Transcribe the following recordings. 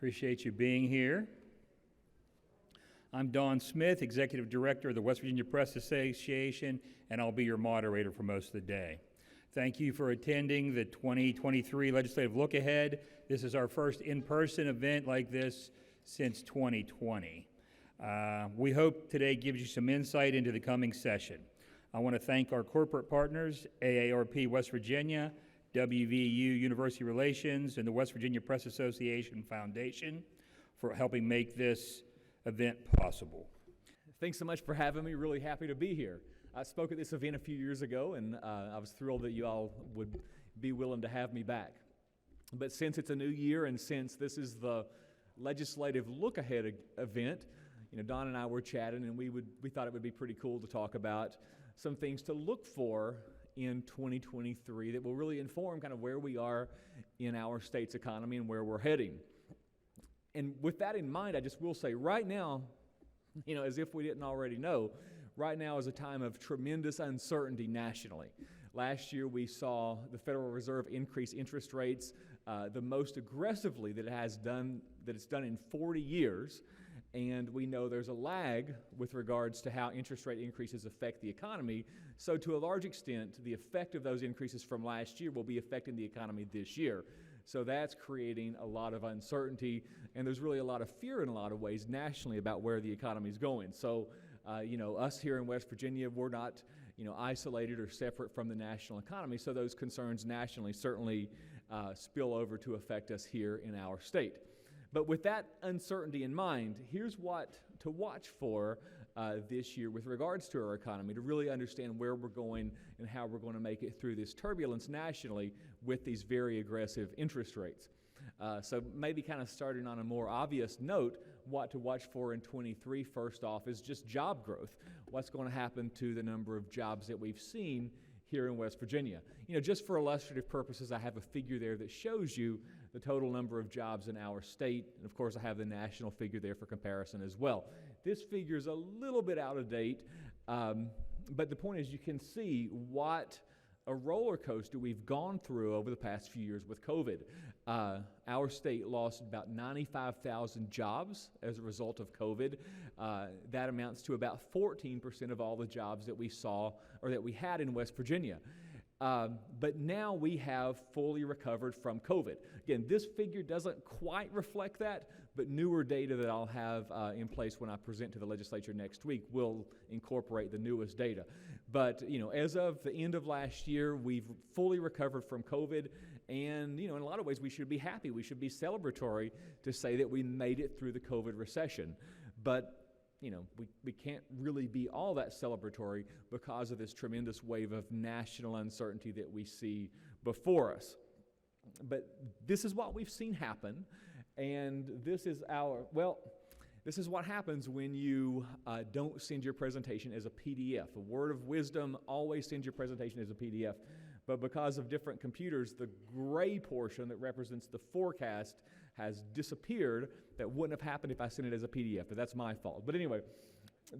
Appreciate you being here. I'm Don Smith, Executive Director of the West Virginia Press Association, and I'll be your moderator for most of the day. Thank you for attending the 2023 Legislative Lookahead. This is our first in-person event like this since 2020. We hope today gives you some insight into the coming session. I want to thank our corporate partners, AARP West Virginia, WVU University Relations, and the West Virginia Press Association Foundation for helping make this event possible. Thanks so much for having me. Really happy to be here. I spoke at this event a few years ago, and I was thrilled that you all would be willing to have me back. But since it's a new year and since this is the Legislative Lookahead event, Don and I were chatting, and we thought it would be pretty cool to talk about some things to look for in 2023 that will really inform kind of where we are in our state's economy and where we're heading. And with that in mind, I just will say right now, as if we didn't already know, right now is a time of tremendous uncertainty nationally. Last year we saw the Federal Reserve increase interest rates the most aggressively that it's done in 40 years. And we know there's a lag with regards to how interest rate increases affect the economy. So to a large extent, the effect of those increases from last year will be affecting the economy this year. So that's creating a lot of uncertainty, and there's really a lot of fear in a lot of ways nationally about where the economy is going. So, us here in West Virginia, we're not, isolated or separate from the national economy. So those concerns nationally certainly spill over to affect us here in our state. But with that uncertainty in mind, here's what to watch for this year with regards to our economy to really understand where we're going and how we're going to make it through this turbulence nationally with these very aggressive interest rates. So maybe kind of starting on a more obvious note, what to watch for in 23 first off is just job growth. What's going to happen to the number of jobs that we've seen here in West Virginia. Just for illustrative purposes, I have a figure there that shows you the total number of jobs in our state, and of course I have the national figure there for comparison as well. This figure is a little bit out of date, but the point is you can see what a roller coaster we've gone through over the past few years with COVID. Our state lost about 95,000 jobs as a result of COVID. That amounts to about 14% of all the jobs that we saw or that we had in West Virginia. But now we have fully recovered from COVID. Again, this figure doesn't quite reflect that, but newer data that I'll have in place when I present to the legislature next week will incorporate the newest data. But, as of the end of last year, we've fully recovered from COVID, and, in a lot of ways we should be happy. We should be celebratory to say that we made it through the COVID recession. But we can't really be all that celebratory because of this tremendous wave of national uncertainty that we see before us. But this is what we've seen happen, and this is what happens when you don't send your presentation as a PDF. A word of wisdom, always send your presentation as a PDF. But because of different computers, the gray portion that represents the forecast has disappeared. That wouldn't have happened if I sent it as a PDF, but that's my fault. But anyway,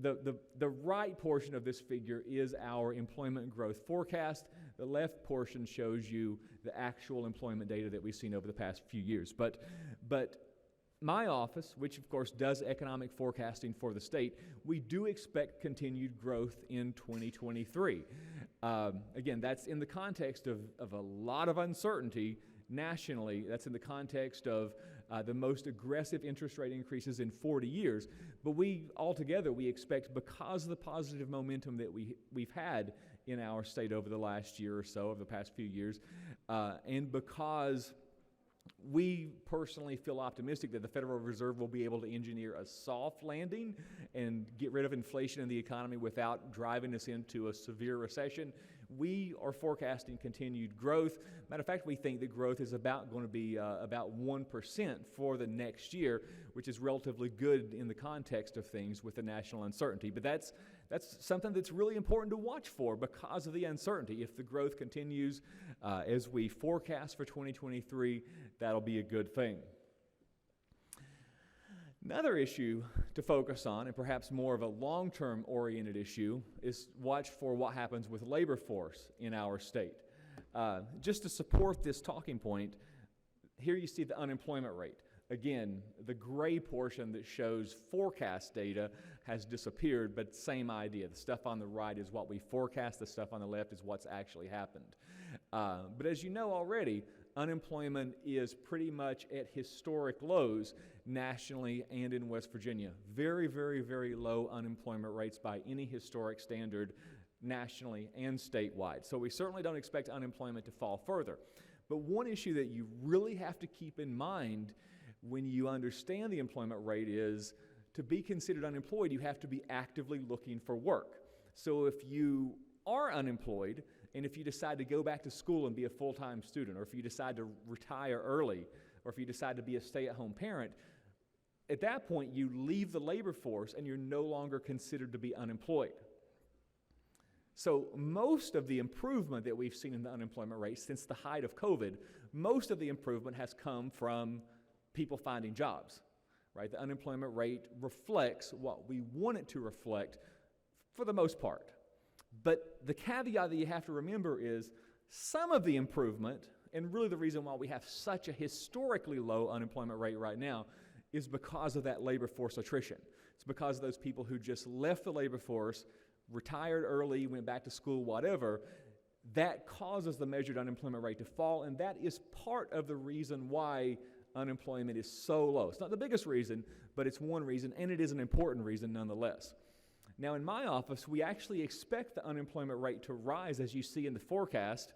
the right portion of this figure is our employment growth forecast. The left portion shows you the actual employment data that we've seen over the past few years. But my office, which of course does economic forecasting for the state, we do expect continued growth in 2023. Again, that's in the context of a lot of uncertainty nationally. That's in the context of the most aggressive interest rate increases in 40 years. But we expect, because of the positive momentum that we've had in our state over the last year or so, over the past few years, and because we personally feel optimistic that the Federal Reserve will be able to engineer a soft landing and get rid of inflation in the economy without driving us into a severe recession. We are forecasting continued growth. Matter of fact, we think that growth is going to be about 1% for the next year, which is relatively good in the context of things with the national uncertainty. But that's something that's really important to watch for because of the uncertainty. If the growth continues as we forecast for 2023, that'll be a good thing. Another issue to focus on, and perhaps more of a long-term oriented issue, is watch for what happens with labor force in our state. Just to support this talking point, here you see the unemployment rate. Again, the gray portion that shows forecast data has disappeared, but same idea. The stuff on the right is what we forecast, the stuff on the left is what's actually happened. But as you know already, unemployment is pretty much at historic lows nationally and in West Virginia. Very, very, very low unemployment rates by any historic standard nationally and statewide. So we certainly don't expect unemployment to fall further. But one issue that you really have to keep in mind when you understand the employment rate is to be considered unemployed, you have to be actively looking for work. So if you are unemployed, and if you decide to go back to school and be a full-time student, or if you decide to retire early, or if you decide to be a stay-at-home parent, at that point you leave the labor force and you're no longer considered to be unemployed. So most of the improvement that we've seen in the unemployment rate since the height of COVID, most of the improvement has come from people finding jobs, right? The unemployment rate reflects what we want it to reflect for the most part. But the caveat that you have to remember is some of the improvement, and really the reason why we have such a historically low unemployment rate right now, is because of that labor force attrition. It's because of those people who just left the labor force, retired early, went back to school, whatever. That causes the measured unemployment rate to fall, and that is part of the reason why unemployment is so low. It's not the biggest reason, but it's one reason, and it is an important reason nonetheless. Now, in my office, we actually expect the unemployment rate to rise, as you see in the forecast,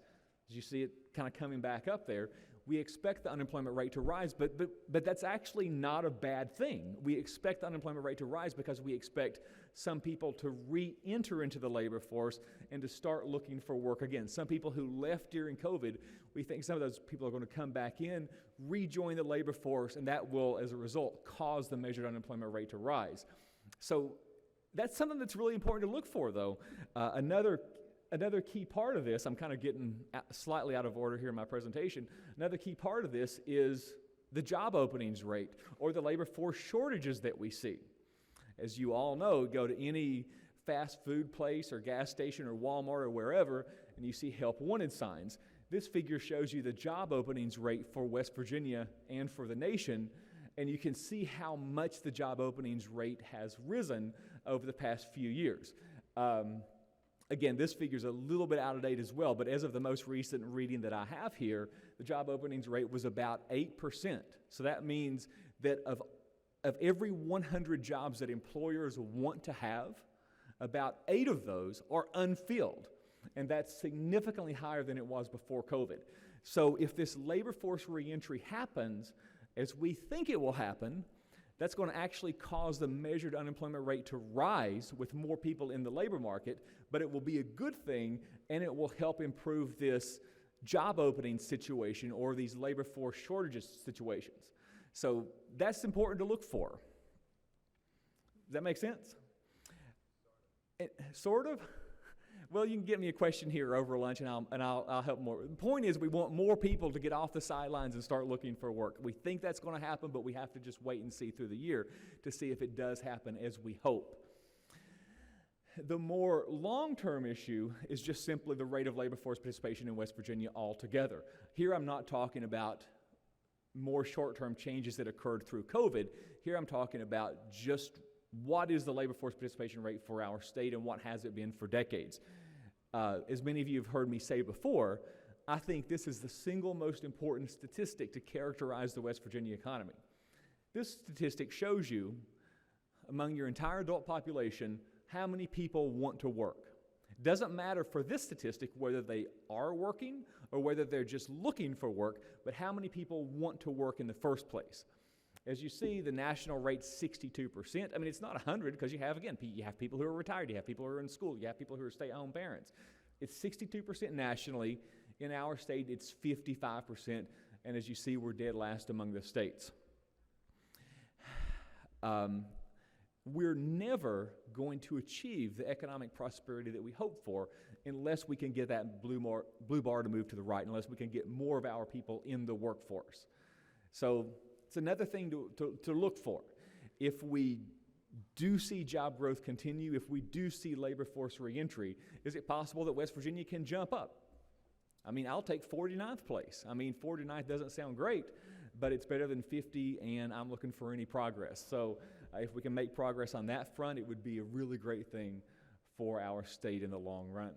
as you see it kind of coming back up there. We expect the unemployment rate to rise, but that's actually not a bad thing. We expect the unemployment rate to rise because we expect some people to re-enter into the labor force and to start looking for work again. Some people who left during COVID, we think some of those people are going to come back in, rejoin the labor force, and that will, as a result, cause the measured unemployment rate to rise. So that's something that's really important to look for, though. Another key part of this, I'm kind of getting slightly out of order here in my presentation. Another key part of this is the job openings rate or the labor force shortages that we see. As you all know, go to any fast food place or gas station or Walmart or wherever, and you see help wanted signs. This figure shows you the job openings rate for West Virginia and for the nation, and you can see how much the job openings rate has risen over the past few years. Again, this figure is a little bit out of date as well, but as of the most recent reading that I have here, the job openings rate was about 8%. So that means that of every 100 jobs that employers want to have, about 8 of those are unfilled. And that's significantly higher than it was before COVID. So if this labor force reentry happens, as we think it will happen, that's going to actually cause the measured unemployment rate to rise with more people in the labor market, but it will be a good thing, and it will help improve this job opening situation or these labor force shortages situations. So that's important to look for. Does that make sense? Sort of? Well, you can get me a question here over lunch, and I'll help more. The point is, we want more people to get off the sidelines and start looking for work. We think that's going to happen, but we have to just wait and see through the year to see if it does happen as we hope. The more long-term issue is just simply the rate of labor force participation in West Virginia altogether. Here I'm not talking about more short-term changes that occurred through COVID. Here I'm talking about just what is the labor force participation rate for our state and what has it been for decades. As many of you have heard me say before, I think this is the single most important statistic to characterize the West Virginia economy. This statistic shows you, among your entire adult population, how many people want to work. It doesn't matter for this statistic whether they are working or whether they're just looking for work, but how many people want to work in the first place. As you see, the national rate's 62%. I mean, it's not 100 because you have people who are retired, you have people who are in school, you have people who are stay-at-home parents. It's 62% nationally. In our state, it's 55%, and as you see, we're dead last among the states. We're never going to achieve the economic prosperity that we hope for unless we can get that blue bar to move to the right, unless we can get more of our people in the workforce. So it's another thing to look for. If we do see job growth continue, if we do see labor force reentry, is it possible that West Virginia can jump up? I mean, I'll take 49th place. I mean, 49th doesn't sound great, but it's better than 50, and I'm looking for any progress. So if we can make progress on that front, it would be a really great thing for our state in the long run.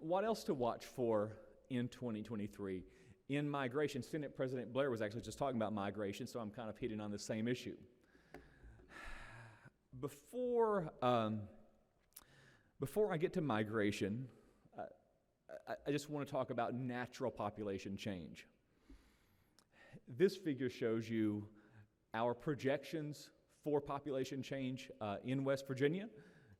What else to watch for in 2023? In migration, Senate President Blair was actually just talking about migration, so I'm kind of hitting on the same issue. Before I get to migration, I just want to talk about natural population change. This figure shows you our projections for population change in West Virginia.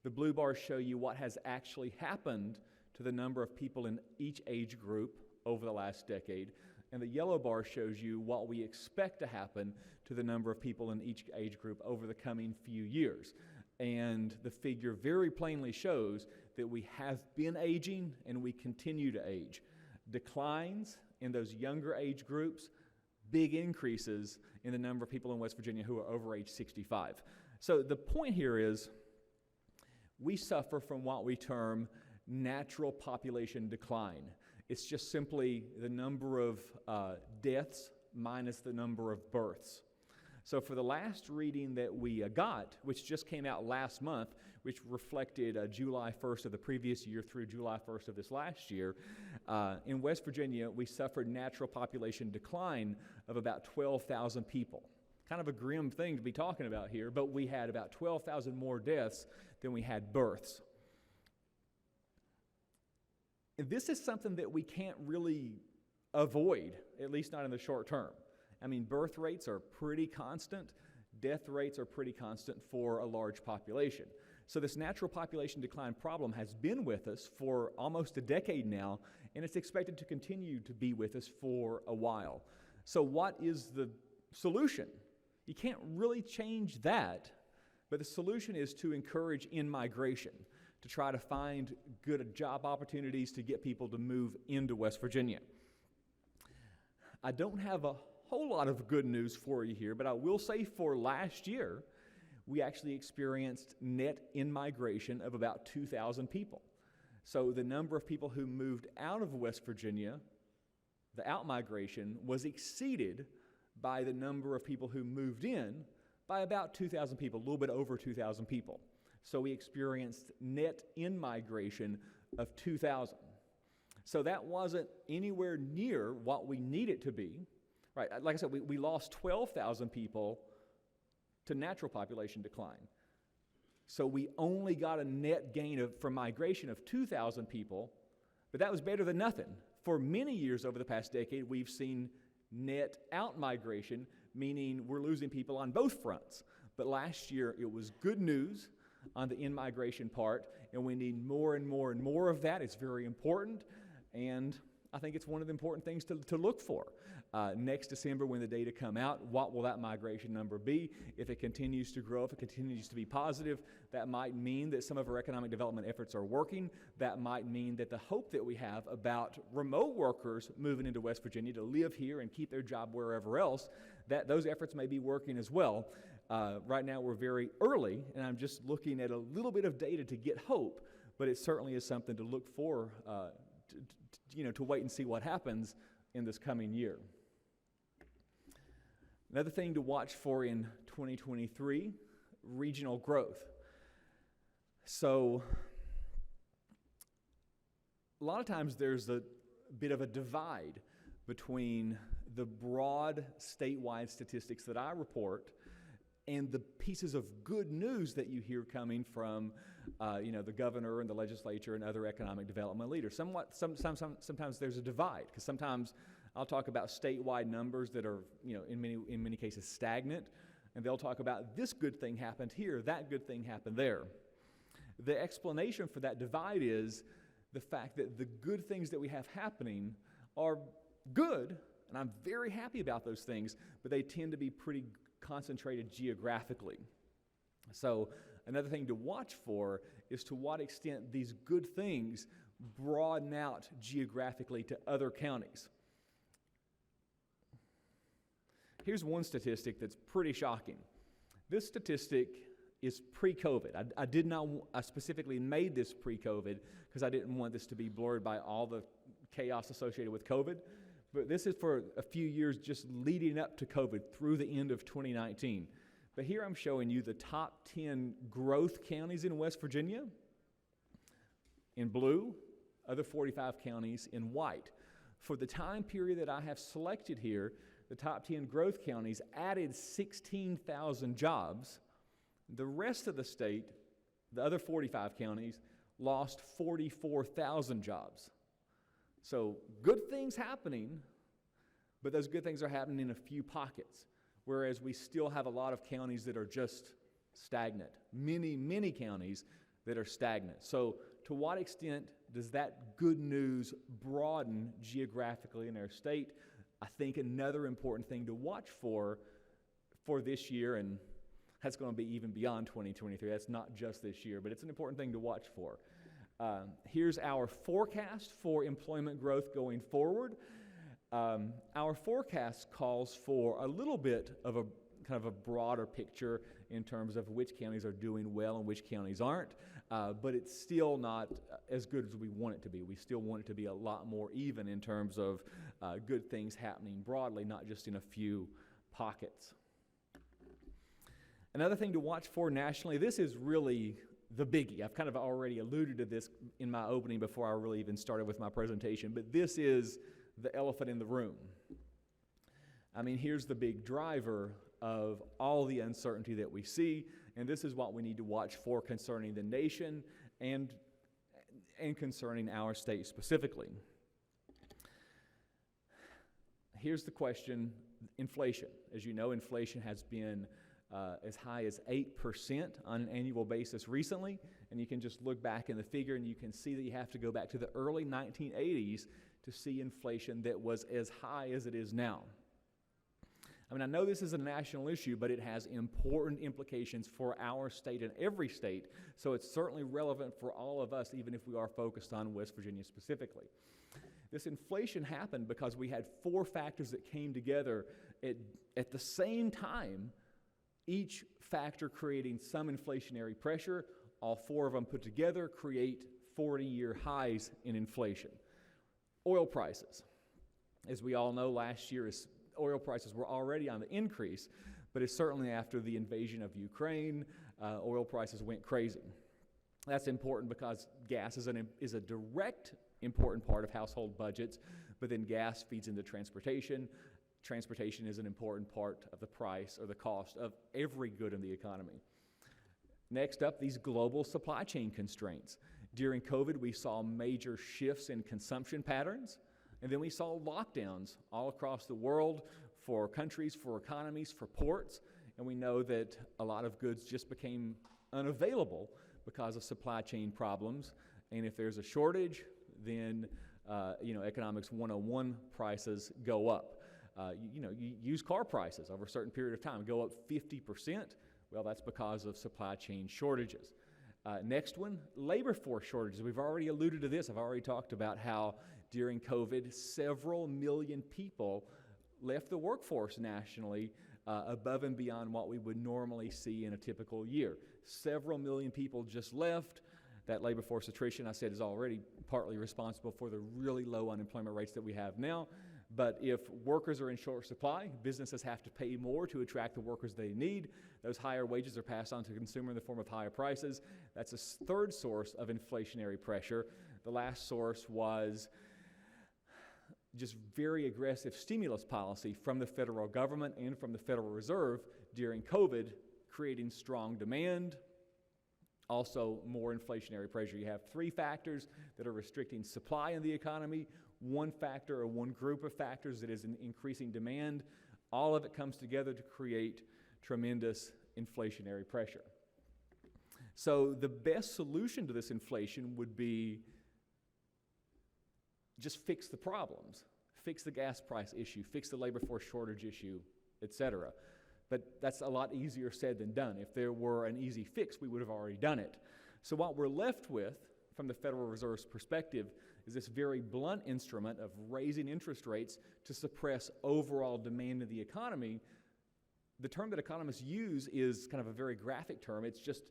The blue bars show you what has actually happened to the number of people in each age group over the last decade, and the yellow bar shows you what we expect to happen to the number of people in each age group over the coming few years. And the figure very plainly shows that we have been aging and we continue to age. Declines in those younger age groups, big increases in the number of people in West Virginia who are over age 65. So the point here is we suffer from what we term natural population decline. It's just simply the number of deaths minus the number of births. So for the last reading that we got, which just came out last month, which reflected July 1st of the previous year through July 1st of this last year, in West Virginia, we suffered natural population decline of about 12,000 people. Kind of a grim thing to be talking about here, but we had about 12,000 more deaths than we had births. And this is something that we can't really avoid, at least not in the short term. I mean, birth rates are pretty constant. Death rates are pretty constant for a large population. So this natural population decline problem has been with us for almost a decade now, and it's expected to continue to be with us for a while. So what is the solution? You can't really change that, but the solution is to encourage in-migration, to try to find good job opportunities to get people to move into West Virginia. I don't have a whole lot of good news for you here, but I will say for last year, we actually experienced net in-migration of about 2,000 people. So the number of people who moved out of West Virginia, the out-migration, was exceeded by the number of people who moved in by about 2,000 people, a little bit over 2,000 people. So we experienced net in-migration of 2,000. So that wasn't anywhere near what we need it to be. Right, like I said, we lost 12,000 people to natural population decline. So we only got a net gain from migration of 2,000 people, but that was better than nothing. For many years over the past decade, we've seen net out-migration, meaning we're losing people on both fronts. But last year, it was good news on the in-migration part, and we need more and more and more of that. It's very important, and I think it's one of the important things to look for. Next December, when the data come out, what will that migration number be? If it continues to grow, if it continues to be positive, that might mean that some of our economic development efforts are working. That might mean that the hope that we have about remote workers moving into West Virginia to live here and keep their job wherever else, that those efforts may be working as well. Right now, we're very early, and I'm just looking at a little bit of data to get hope, but it certainly is something to look for, to wait and see what happens in this coming year. Another thing to watch for in 2023, regional growth. So a lot of times there's a bit of a divide between the broad statewide statistics that I report and the pieces of good news that you hear coming from the governor and the legislature and other economic development leaders. Sometimes there's a divide, because sometimes I'll talk about statewide numbers that are, in many cases stagnant, and they'll talk about this good thing happened here, that good thing happened there. The explanation for that divide is the fact that the good things that we have happening are good, and I'm very happy about those things, but they tend to be pretty concentrated geographically. So another thing to watch for is to what extent these good things broaden out geographically to other counties. Here's one statistic that's pretty shocking. This statistic is pre-COVID. I specifically made this pre-COVID because I didn't want this to be blurred by all the chaos associated with COVID. But this is for a few years just leading up to COVID through the end of 2019. But here I'm showing you the top 10 growth counties in West Virginia in blue, other 45 counties in white. For the time period that I have selected here, the top 10 growth counties added 16,000 jobs. The rest of the state, the other 45 counties, lost 44,000 jobs. So good things happening, but those good things are happening in a few pockets, whereas we still have a lot of counties that are just stagnant. Many counties that are stagnant. So to what extent does that good news broaden geographically in our state? I think another important thing to watch for this year, and that's going to be even beyond 2023. That's not just this year, but it's an important thing to watch for. Here's our forecast for employment growth going forward. Our forecast calls for a little bit of a kind of a broader picture in terms of which counties are doing well and which counties aren't, but it's still not as good as we want it to be. We still want it to be a lot more even in terms of good things happening broadly, not just in a few pockets. Another thing to watch for nationally, this is really the biggie. I've kind of already alluded to this in my opening before I really even started with my presentation, but this is the elephant in the room. I mean, here's the big driver of all the uncertainty that we see, and this is what we need to watch for concerning the nation and concerning our state specifically. Here's the question, inflation. As you know, inflation has been as high as 8% on an annual basis recently, and you can just look back in the figure and you can see that you have to go back to the early 1980s to see inflation that was as high as it is now. I mean, I know this is a national issue, but it has important implications for our state and every state, so it's certainly relevant for all of us, even if we are focused on West Virginia specifically. This inflation happened because we had four factors that came together at the same time, each factor creating some inflationary pressure. All four of them put together create 40-year highs in inflation. Oil prices. As we all know, last year oil prices were already on the increase, but it's certainly after the invasion of Ukraine, oil prices went crazy. That's important because gas is a direct important part of household budgets, but then gas feeds into transportation. Transportation is an important part of the price or the cost of every good in the economy. Next up, these global supply chain constraints. During COVID, we saw major shifts in consumption patterns, and then we saw lockdowns all across the world for countries, for economies, for ports, and we know that a lot of goods just became unavailable because of supply chain problems, and if there's a shortage, then economics 101 prices go up. Used car prices over a certain period of time go up 50%. Well, that's because of supply chain shortages. Next one, labor force shortages. We've already alluded to this. I've already talked about how during COVID, several million people left the workforce nationally above and beyond what we would normally see in a typical year. Several million people just left. That labor force attrition, I said, is already partly responsible for the really low unemployment rates that we have now. But if workers are in short supply, businesses have to pay more to attract the workers they need. Those higher wages are passed on to the consumer in the form of higher prices. That's a third source of inflationary pressure. The last source was just very aggressive stimulus policy from the federal government and from the Federal Reserve during COVID, creating strong demand. Also, more inflationary pressure. You have three factors that are restricting supply in the economy, one factor or one group of factors that is increasing demand. All of it comes together to create tremendous inflationary pressure. So the best solution to this inflation would be just fix the problems, fix the gas price issue, fix the labor force shortage issue, etc. But that's a lot easier said than done. If there were an easy fix, we would have already done it. So what we're left with, from the Federal Reserve's perspective, is this very blunt instrument of raising interest rates to suppress overall demand in the economy. The term that economists use is kind of a very graphic term. It's just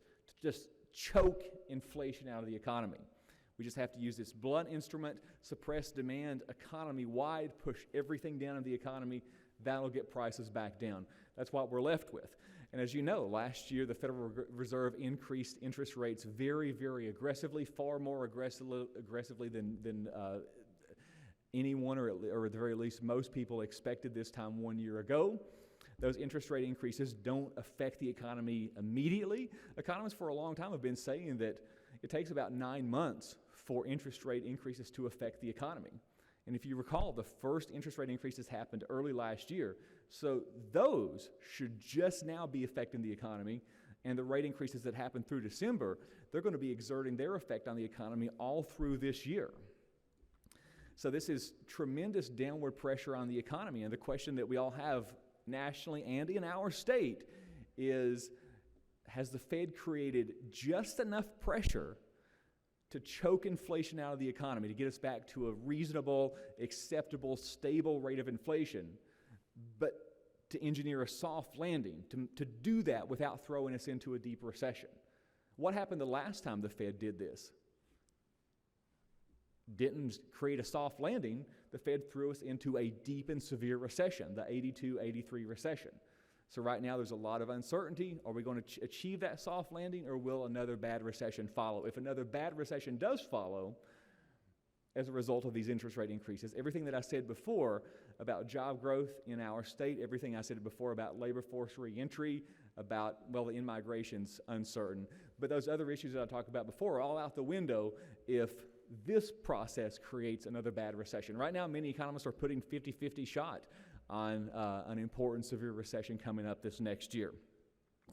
to choke inflation out of the economy. We just have to use this blunt instrument, suppress demand economy-wide, push everything down in the economy. That'll get prices back down. That's what we're left with. And as you know, last year the Federal Reserve increased interest rates very, very aggressively, far more aggressively than anyone, or at the very least most people, expected this time 1 year ago. Those interest rate increases don't affect the economy immediately. Economists for a long time have been saying that it takes about 9 months for interest rate increases to affect the economy. And if you recall, the first interest rate increases happened early last year. So those should just now be affecting the economy. And the rate increases that happened through December, they're going to be exerting their effect on the economy all through this year. So this is tremendous downward pressure on the economy. And the question that we all have nationally and in our state is, has the Fed created just enough pressure to choke inflation out of the economy, to get us back to a reasonable, acceptable, stable rate of inflation, but to engineer a soft landing, to do that without throwing us into a deep recession? What happened the last time the Fed did this? Didn't create a soft landing. The Fed threw us into a deep and severe recession, the 82-83 recession. So right now there's a lot of uncertainty. Are we going to achieve that soft landing, or will another bad recession follow? If another bad recession does follow as a result of these interest rate increases, everything that I said before about job growth in our state, everything I said before about labor force reentry, about, well, the in-migration's uncertain. But those other issues that I talked about before are all out the window if this process creates another bad recession. Right now, many economists are putting 50-50 shot on an important severe recession coming up this next year.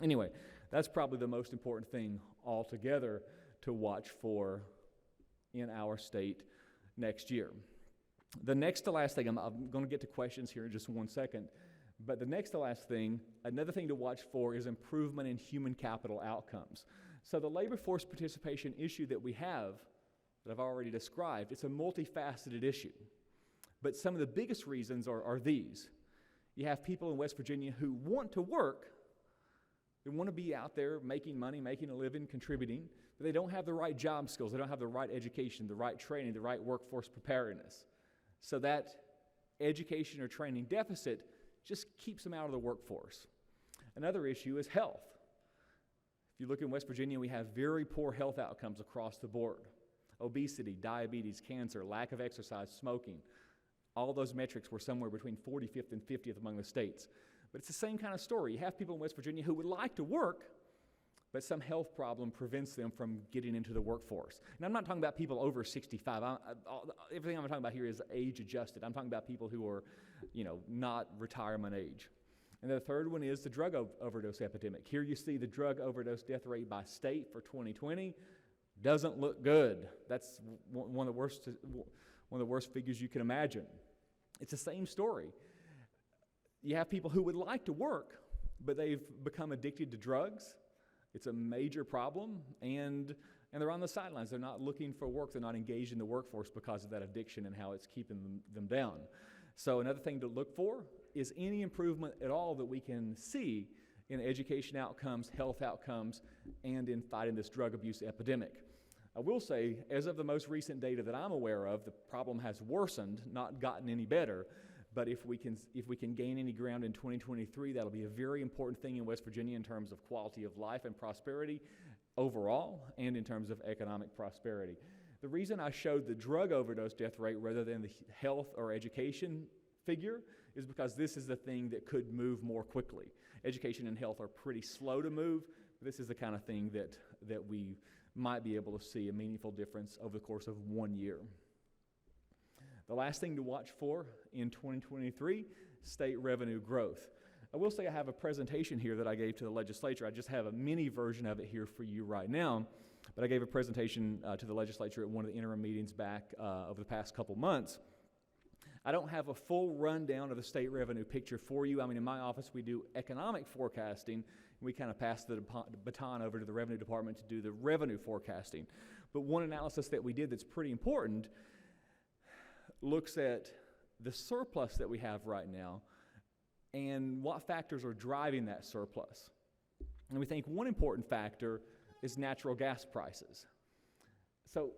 Anyway, that's probably the most important thing altogether to watch for in our state next year. The next to last thing, I'm going to get to questions here in just 1 second, but the next to last thing, another thing to watch for is improvement in human capital outcomes. So the labor force participation issue that we have, that I've already described, it's a multifaceted issue. But some of the biggest reasons are these. You have people in West Virginia who want to work, they want to be out there making money, making a living, contributing, but they don't have the right job skills, they don't have the right education, the right training, the right workforce preparedness. So that education or training deficit just keeps them out of the workforce. Another issue is health. If you look in West Virginia, we have very poor health outcomes across the board. Obesity, diabetes, cancer, lack of exercise, smoking. All those metrics were somewhere between 45th and 50th among the states. But it's the same kind of story. You have people in West Virginia who would like to work, but some health problem prevents them from getting into the workforce. And I'm not talking about people over 65. Everything I'm talking about here is age adjusted. I'm talking about people who are, not retirement age. And the third one is the drug overdose epidemic. Here you see the drug overdose death rate by state for 2020. Doesn't look good. That's one of the worst figures you can imagine. It's the same story. You have people who would like to work, but they've become addicted to drugs. It's a major problem, and they're on the sidelines. They're not looking for work. They're not engaged in the workforce because of that addiction and how it's keeping them down. So another thing to look for is any improvement at all that we can see in education outcomes, health outcomes, and in fighting this drug abuse epidemic. I will say, as of the most recent data that I'm aware of, the problem has worsened, not gotten any better. But if we can gain any ground in 2023, that'll be a very important thing in West Virginia in terms of quality of life and prosperity overall, and in terms of economic prosperity. The reason I showed the drug overdose death rate rather than the health or education figure is because this is the thing that could move more quickly. Education and health are pretty slow to move. This is the kind of thing that we might be able to see a meaningful difference over the course of 1 year. The last thing to watch for in 2023, state revenue growth. I will say I have a presentation here that I gave to the legislature. I just have a mini version of it here for you right now, but I gave a presentation to the legislature at one of the interim meetings back over the past couple months. I don't have a full rundown of the state revenue picture for you. I mean, in my office, we do economic forecasting. We kind of pass the baton over to the revenue department to do the revenue forecasting. But one analysis that we did that's pretty important looks at the surplus that we have right now and what factors are driving that surplus. And we think one important factor is natural gas prices. So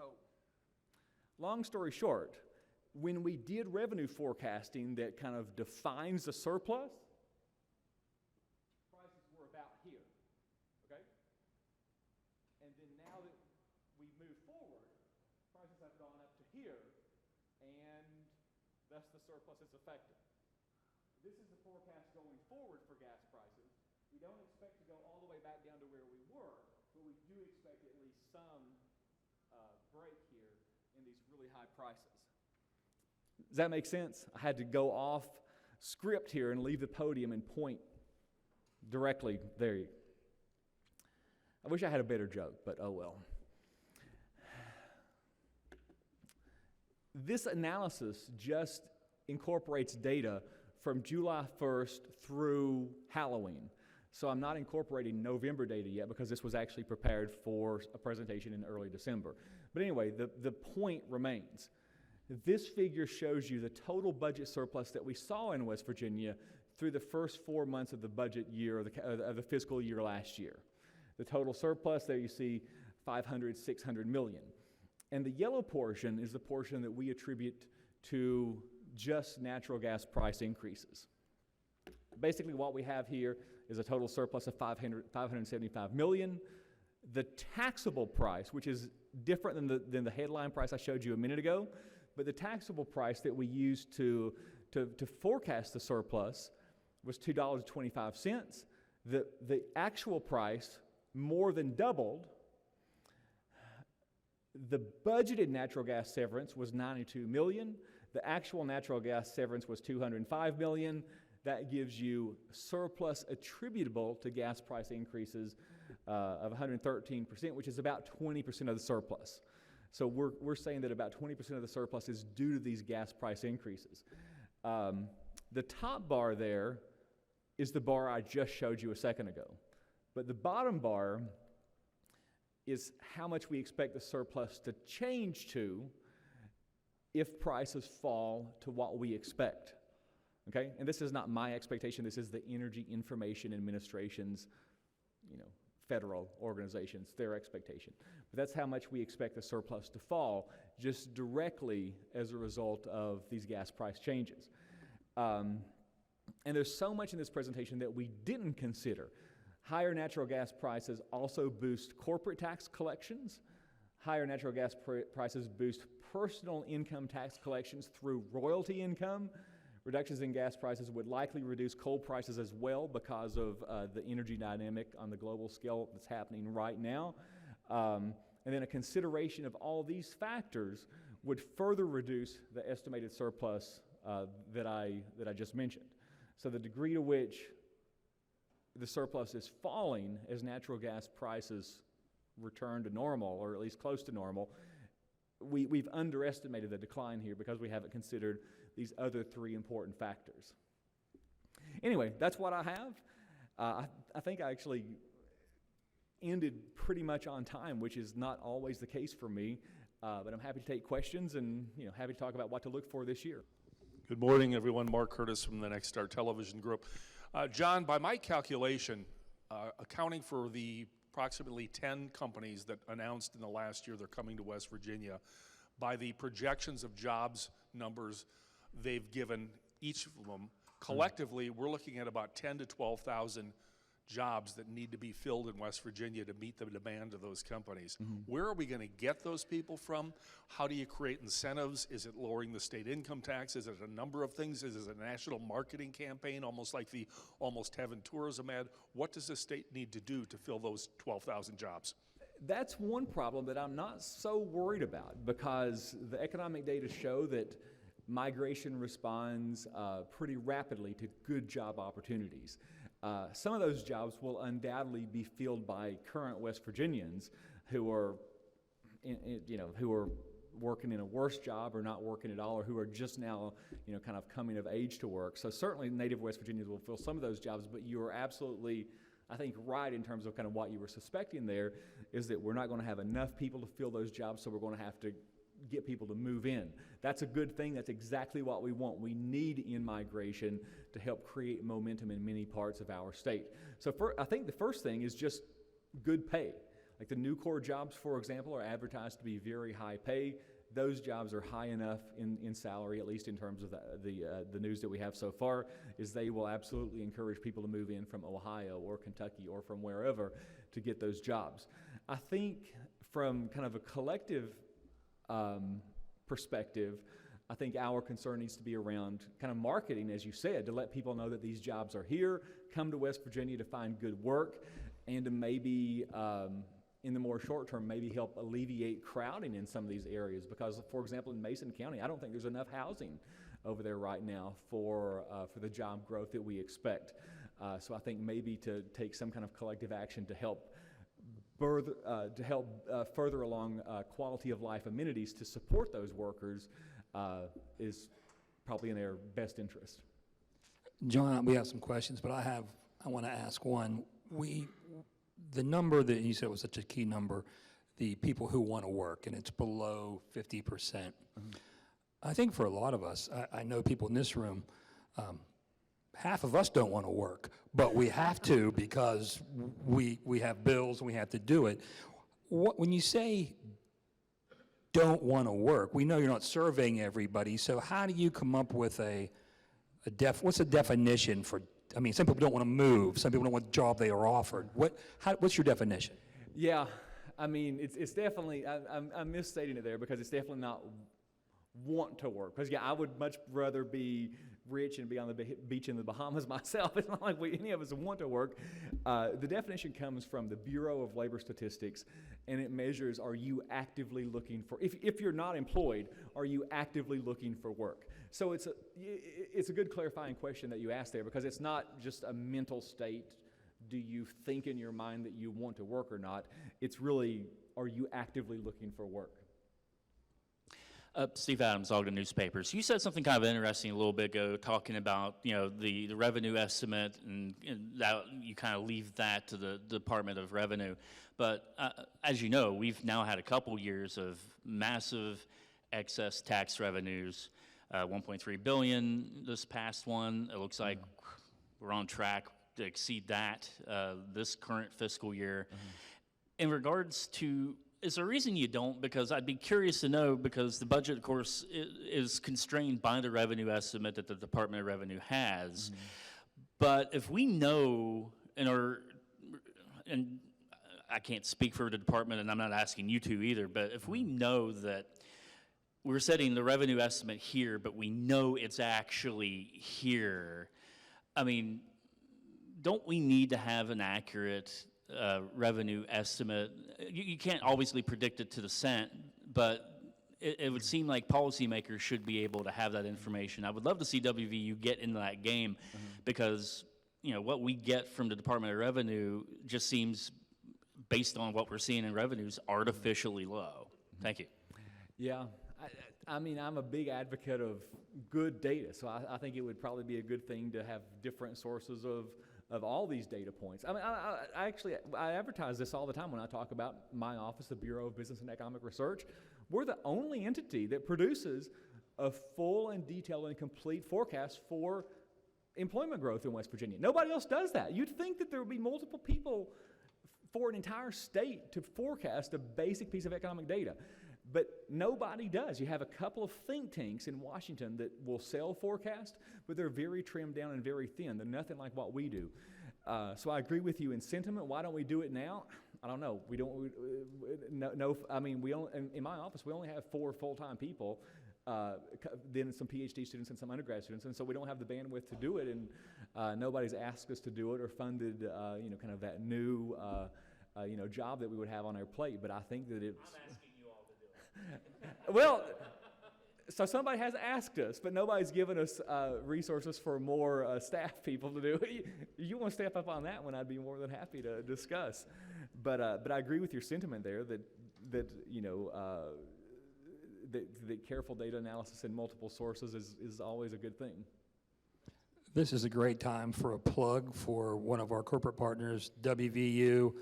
So, long story short, when we did revenue forecasting that kind of defines the surplus, prices were about here, okay? And then now that we move forward, prices have gone up to here, and thus the surplus is affected. This is the forecast going forward for gas prices. We don't expect to go all the way back down to where we were, but we do expect at least some break here in these really high prices. Does that make sense? I had to go off script here and leave the podium and point directly there. I wish I had a better joke, but oh well. This analysis just incorporates data from July 1st through Halloween. So I'm not incorporating November data yet because this was actually prepared for a presentation in early December. But anyway, the point remains. This figure shows you the total budget surplus that we saw in West Virginia through the first 4 months of the budget year, of the fiscal year last year. The total surplus there you see 500, 600 million. And the yellow portion is the portion that we attribute to just natural gas price increases. Basically what we have here is a total surplus of 575 million. The taxable price, which is different than the headline price I showed you a minute ago, but the taxable price that we used to forecast the surplus was $2.25. The actual price more than doubled. The budgeted natural gas severance was 92 million. The actual natural gas severance was 205 million. That gives you surplus attributable to gas price increases of 113%, which is about 20% of the surplus. So we're saying that about 20% of the surplus is due to these gas price increases. The top bar there is the bar I just showed you a second ago. But the bottom bar is how much we expect the surplus to change to if prices fall to what we expect. Okay? And this is not my expectation, this is the Energy Information Administration's, federal organizations, their expectation. But that's how much we expect the surplus to fall just directly as a result of these gas price changes. And there's so much in this presentation that we didn't consider. Higher natural gas prices also boost corporate tax collections. Higher natural gas prices boost personal income tax collections through royalty income. Reductions in gas prices would likely reduce coal prices as well because of the energy dynamic on the global scale that's happening right now. And then a consideration of all these factors would further reduce the estimated surplus that I just mentioned. So the degree to which the surplus is falling as natural gas prices return to normal, or at least close to normal, we've underestimated the decline here because we haven't considered these other three important factors. Anyway, that's what I have. I think I actually ended pretty much on time, which is not always the case for me, but I'm happy to take questions and happy to talk about what to look for this year. Good morning, everyone. Mark Curtis from the Next Star Television Group. John, by my calculation, accounting for the approximately 10 companies that announced in the last year they're coming to West Virginia, by the projections of jobs numbers they've given each of them, collectively, we're looking at about 10 to 12,000 jobs that need to be filled in West Virginia to meet the demand of those companies. Where are we going to get those people from? How do you create incentives? Is it lowering the state income tax? Is it a number of things? Is it a national marketing campaign, almost like the Almost Heaven tourism ad? What does the state need to do to fill those 12,000 jobs? That's one problem that I'm not so worried about, because the economic data show that migration responds pretty rapidly to good job opportunities. Some of those jobs will undoubtedly be filled by current West Virginians who are, who are working in a worse job or not working at all, or who are just now, kind of coming of age to work. So certainly native West Virginians will fill some of those jobs, but you are absolutely, I think, right in terms of kind of what you were suspecting there, is that we're not going to have enough people to fill those jobs, so we're going to have to get people to move in. That's a good thing. That's exactly what we want. We need in-migration to help create momentum in many parts of our state. So I think the first thing is just good pay. Like the new core jobs, for example, are advertised to be very high pay. Those jobs are high enough in salary, at least in terms of the news that we have so far, is they will absolutely encourage people to move in from Ohio or Kentucky or from wherever to get those jobs. I think from kind of a collective perspective, I think our concern needs to be around kind of marketing, as you said, to let people know that these jobs are here, come to West Virginia to find good work, and to maybe in the more short term, maybe help alleviate crowding in some of these areas. Because, for example, in Mason County, I don't think there's enough housing over there right now for the job growth that we expect. So I think maybe to take some kind of collective action to help further along quality of life amenities to support those workers is probably in their best interest. John, we have some questions, but I want to ask one. The number that you said was such a key number, the people who want to work, and it's below 50%. Mm-hmm. I think for a lot of us, I know people in this room, half of us don't want to work, but we have to because we have bills and we have to do it. When you say don't want to work, we know you're not surveying everybody, so how do you come up with what's the definition for, I mean, some people don't want to move, some people don't want the job they are offered. What's your definition? Yeah, I mean, it's definitely, I'm misstating it there because it's definitely not want to work. Because, yeah, I would much rather be rich and be on the beach in the Bahamas myself. It's not like any of us want to work. The definition comes from the Bureau of Labor Statistics, and it measures, are you actively looking for, if you're not employed, are you actively looking for work? So it's a good clarifying question that you asked there, because it's not just a mental state, do you think in your mind that you want to work or not? It's really, are you actively looking for work? Steve Adams, Ogden Newspapers. You said something kind of interesting a little bit ago, talking about the revenue estimate, and that you kind of leave that to the Department of Revenue. But as you know, we've now had a couple years of massive excess tax revenues, 1.3 billion this past one. It looks like we're on track to exceed that this current fiscal year. In regards to, is there a reason you don't? Because I'd be curious to know, because the budget, of course, is constrained by the revenue estimate that the Department of Revenue has. But if we know, and I can't speak for the department, and I'm not asking you to either, but if we know that we're setting the revenue estimate here, but we know it's actually here, I mean, don't we need to have an accurate revenue estimate? You can't obviously predict it to the cent, but it would seem like policymakers should be able to have that information. I would love to see WVU get into that game, because what we get from the Department of Revenue just seems, based on what we're seeing in revenues, artificially low. Thank you. Yeah, I mean, I'm a big advocate of good data, so I think it would probably be a good thing to have different sources of all these data points. I mean, I advertise this all the time when I talk about my office, the Bureau of Business and Economic Research. We're the only entity that produces a full and detailed and complete forecast for employment growth in West Virginia. Nobody else does that. You'd think that there would be multiple people for an entire state to forecast a basic piece of economic data. But nobody does. You have a couple of think tanks in Washington that will sell forecasts, but they're very trimmed down and very thin. They're nothing like what we do. So I agree with you in sentiment. Why don't we do it now? I don't know. We don't. No. I mean, we only, in my office, we only have 4 full-time people, then some PhD students and some undergrad students, and so we don't have the bandwidth to do it. And nobody's asked us to do it or funded, kind of that new, job that we would have on our plate. But I think that it's. I'm asking you all to do it. Well, so somebody has asked us, but nobody's given us resources for more staff people to do it. You want to step up on that one, I'd be more than happy to discuss. But I agree with your sentiment there that careful data analysis and multiple sources is always a good thing. This is a great time for a plug for one of our corporate partners, WVU.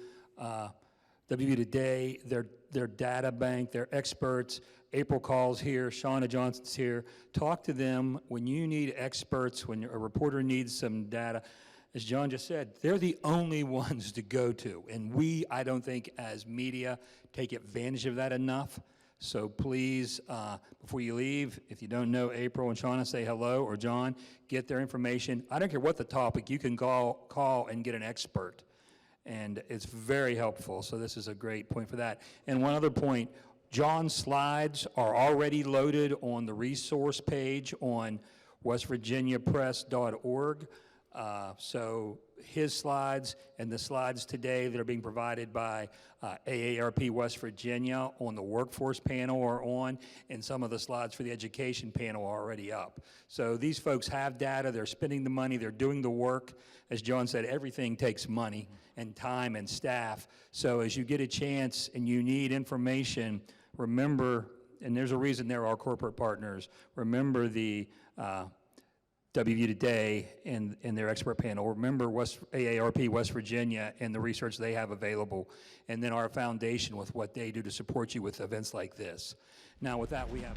WVU Today, their data bank, their experts. April Call's here, Shauna Johnson's here. Talk to them when you need experts, when a reporter needs some data. as John just said, they're the only ones to go to. And we, I don't think, as media, take advantage of that enough. So please, before you leave, if you don't know April and Shauna, say hello, or John, get their information. I don't care what the topic, you can call and get an expert. And it's very helpful, so this is a great point for that. And one other point, John's slides are already loaded on the resource page on westvirginiapress.org. So his slides and the slides today that are being provided by AARP West Virginia on the workforce panel are on, and some of the slides for the education panel are already up. So these folks have data, they're spending the money, they're doing the work. As John said, everything takes money and time and staff. So as you get a chance and you need information, remember, and there's a reason they're our corporate partners, remember the WVU Today and their expert panel. Remember AARP West Virginia and the research they have available, and then our foundation with what they do to support you with events like this. Now with that, we have